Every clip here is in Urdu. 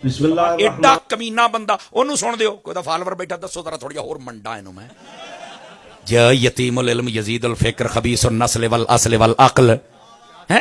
ਬਿਸਮਿਲ੍ਲਾਹਿਰ ਐਡਾ ਰਹਿਮਾਨ ਕਮੀਨਾ ਬੰਦਾ, ਉਹਨੂੰ ਸੁਣ ਦਿਓ। ਕੋਈ ਦਾ ਫਾਲੋਵਰ ਬੈਠਾ, ਦੱਸੋ ਜ਼ਰਾ ਥੋੜਾ ਹੋਰ ਮੰਡਾ ਇਹਨੂੰ ਮੈਂ। ਜਾ ਯਤੀਮੁਲ ਇਲਮ ਯਜ਼ੀਦੁਲ ਫਿਕਰ ਖਬੀਸੁਨ ਨਸਲ ਵਲ ਅਸਲ ਵਲ ਅਕਲ ਹੈ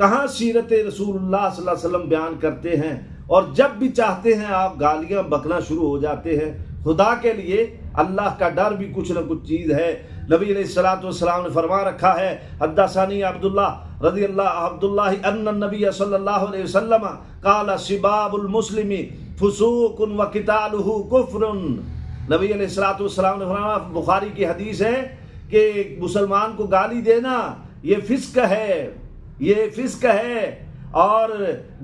کہاں سیرت رسول اللہ صلی اللہ علیہ وسلم بیان کرتے ہیں، اور جب بھی چاہتے ہیں آپ گالیاں بکنا شروع ہو جاتے ہیں۔ خدا کے لیے اللہ کا ڈر بھی کچھ نہ کچھ چیز ہے۔ نبی علیہ الصلوۃ والسلام نے فرما رکھا ہے، حدثنی عبداللہ ان النبی صلی اللہ علیہ وسلم قال سباب المسلم فسوق وقتالہ کفر۔ نبی علیہ الصلوۃ والسلام نے فرمایا، بخاری کی حدیث ہے کہ مسلمان کو گالی دینا یہ فسق ہے اور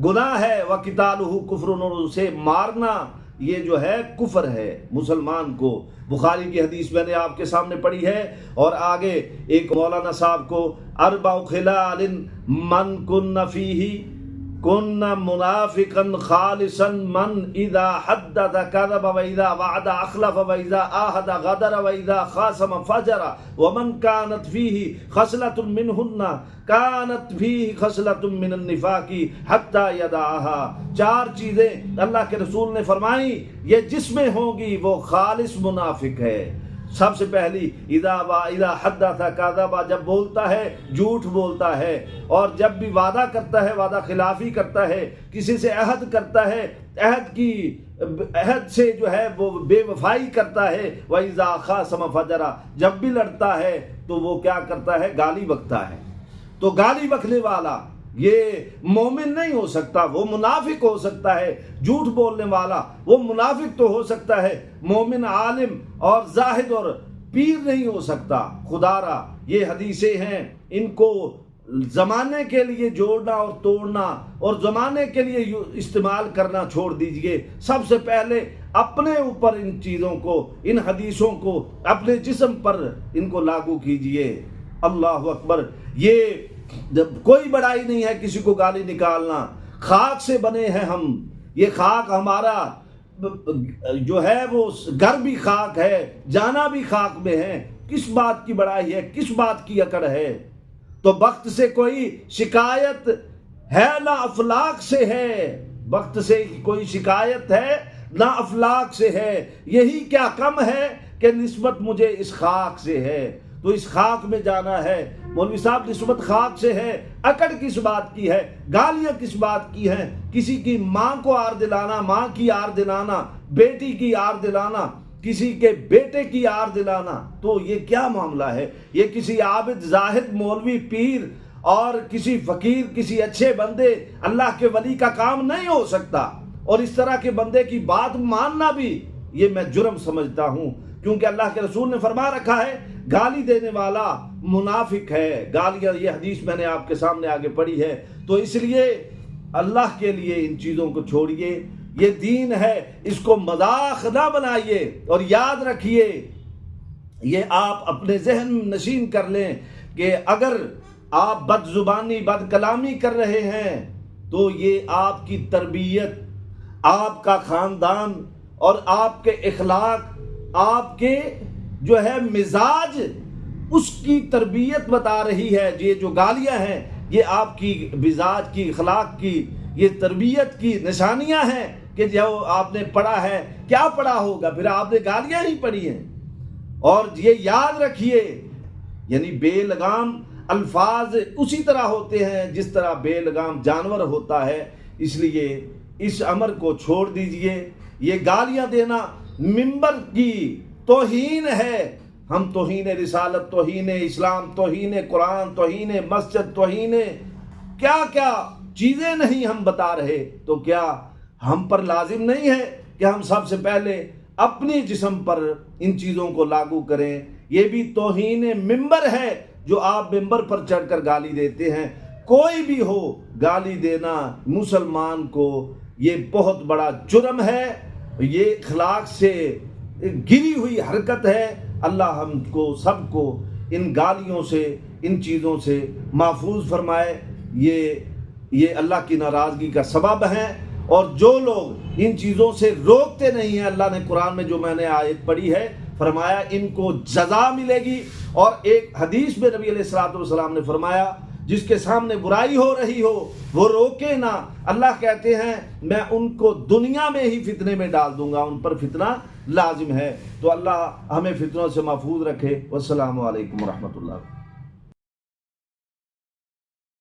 گناہ ہے، وقتالہ کفر، اور اسے مارنا یہ جو ہے کفر ہے مسلمان کو۔ بخاری کی حدیث میں نے آپ کے سامنے پڑھی ہے۔ اور آگے ایک مولانا صاحب کو اربع خلال من کن فیہ کن منافقا خالصا، من اذا حدث كذب واذا وعد اخلف واذا عاهد غدر واذا خاصم فجر، ومن كانت فيه خصلة منهن كانت فيه خصلة من النفاق حتى يدعها۔ 4 چیزیں اللہ کے رسول نے فرمائی یہ جس میں ہوگی وہ خالص منافق ہے۔ سب سے پہلی اذا حدث کذب، جب بولتا ہے جھوٹ بولتا ہے، اور جب بھی وعدہ کرتا ہے وعدہ خلافی کرتا ہے، کسی سے عہد کرتا ہے عہد سے جو ہے وہ بے وفائی کرتا ہے، وَإِذَا خَاصَمَ فَجَرَ، جب بھی لڑتا ہے تو وہ کیا کرتا ہے، گالی بکتا ہے۔ تو گالی بکنے والا یہ مومن نہیں ہو سکتا، وہ منافق ہو سکتا ہے۔ جھوٹ بولنے والا وہ منافق تو ہو سکتا ہے، مومن عالم اور زاہد اور پیر نہیں ہو سکتا۔ خدا را یہ حدیثیں ہیں، ان کو زمانے کے لیے جوڑنا اور توڑنا اور زمانے کے لیے استعمال کرنا چھوڑ دیجئے۔ سب سے پہلے اپنے اوپر ان چیزوں کو، ان حدیثوں کو اپنے جسم پر ان کو لاگو کیجئے۔ اللہ اکبر۔ یہ کوئی بڑائی نہیں ہے کسی کو گالی نکالنا، خاک سے بنے ہیں ہم، یہ خاک ہمارا جو ہے وہ گھر بھی خاک ہے، جانا بھی خاک میں ہے، کس بات کی بڑائی ہے، کس بات کی اکڑ ہے؟ تو وقت سے کوئی شکایت ہے نہ افلاک سے ہے، وقت سے کوئی شکایت ہے نہ افلاک سے ہے، یہی کیا کم ہے کہ نسبت مجھے اس خاک سے ہے۔ تو اس خاک میں جانا ہے۔ مولوی صاحب نسبت خاک سے ہے، اکڑ کس بات کی ہے، گالیاں کس بات کی ہیں؟ کسی کی ماں کو آر دلانا، ماں کی آر دلانا، بیٹی کی آر دلانا، کسی کے بیٹے کی آر دلانا، تو یہ کیا معاملہ ہے؟ یہ کسی عابد زاہد مولوی پیر اور کسی فقیر، کسی اچھے بندے اللہ کے ولی کا کام نہیں ہو سکتا۔ اور اس طرح کے بندے کی بات ماننا بھی یہ میں جرم سمجھتا ہوں، کیونکہ اللہ کے رسول نے فرما رکھا ہے گالی دینے والا منافق ہے۔ گالیاں یہ حدیث میں نے آپ کے سامنے آگے پڑھی ہے۔ تو اس لیے اللہ کے لیے ان چیزوں کو چھوڑیے، یہ دین ہے، اس کو مذاق نہ بنائیے، اور یاد رکھیے، یہ آپ اپنے ذہن میں نشین کر لیں کہ اگر آپ بد زبانی بد کلامی کر رہے ہیں تو یہ آپ کی تربیت، آپ کا خاندان اور آپ کے اخلاق، آپ کے جو ہے مزاج، اس کی تربیت بتا رہی ہے۔ یہ جو گالیاں ہیں یہ آپ کی مزاج کی، اخلاق کی، یہ تربیت کی نشانیاں ہیں کہ جو آپ نے پڑھا ہے، کیا پڑھا ہوگا، پھر آپ نے گالیاں ہی پڑھی ہیں۔ اور یہ یاد رکھیے، یعنی بے لگام الفاظ اسی طرح ہوتے ہیں جس طرح بے لگام جانور ہوتا ہے۔ اس لیے اس امر کو چھوڑ دیجئے۔ یہ گالیاں دینا منبر کی توہین ہے۔ ہم توہین رسالت، توہین اسلام، توہین قرآن، توہین مسجد، توہین کیا کیا چیزیں نہیں ہم بتا رہے، تو کیا ہم پر لازم نہیں ہے کہ ہم سب سے پہلے اپنے جسم پر ان چیزوں کو لاگو کریں؟ یہ بھی توہین منبر ہے جو آپ منبر پر چڑھ کر گالی دیتے ہیں۔ کوئی بھی ہو، گالی دینا مسلمان کو یہ بہت بڑا جرم ہے، یہ اخلاق سے گری ہوئی حرکت ہے۔ اللہ ہم کو سب کو ان گالیوں سے، ان چیزوں سے محفوظ فرمائے۔ یہ اللہ کی ناراضگی کا سبب ہیں، اور جو لوگ ان چیزوں سے روکتے نہیں ہیں، اللہ نے قرآن میں جو میں نے آیت پڑھی ہے فرمایا ان کو جزا ملے گی۔ اور ایک حدیث میں نبی علیہ الصلوۃ والسلام نے فرمایا جس کے سامنے برائی ہو رہی ہو وہ روکے نہ، اللہ کہتے ہیں میں ان کو دنیا میں ہی فتنے میں ڈال دوں گا، ان پر فتنہ لازم ہے۔ تو اللہ ہمیں فتنوں سے محفوظ رکھے۔ والسلام علیکم ورحمۃ اللہ۔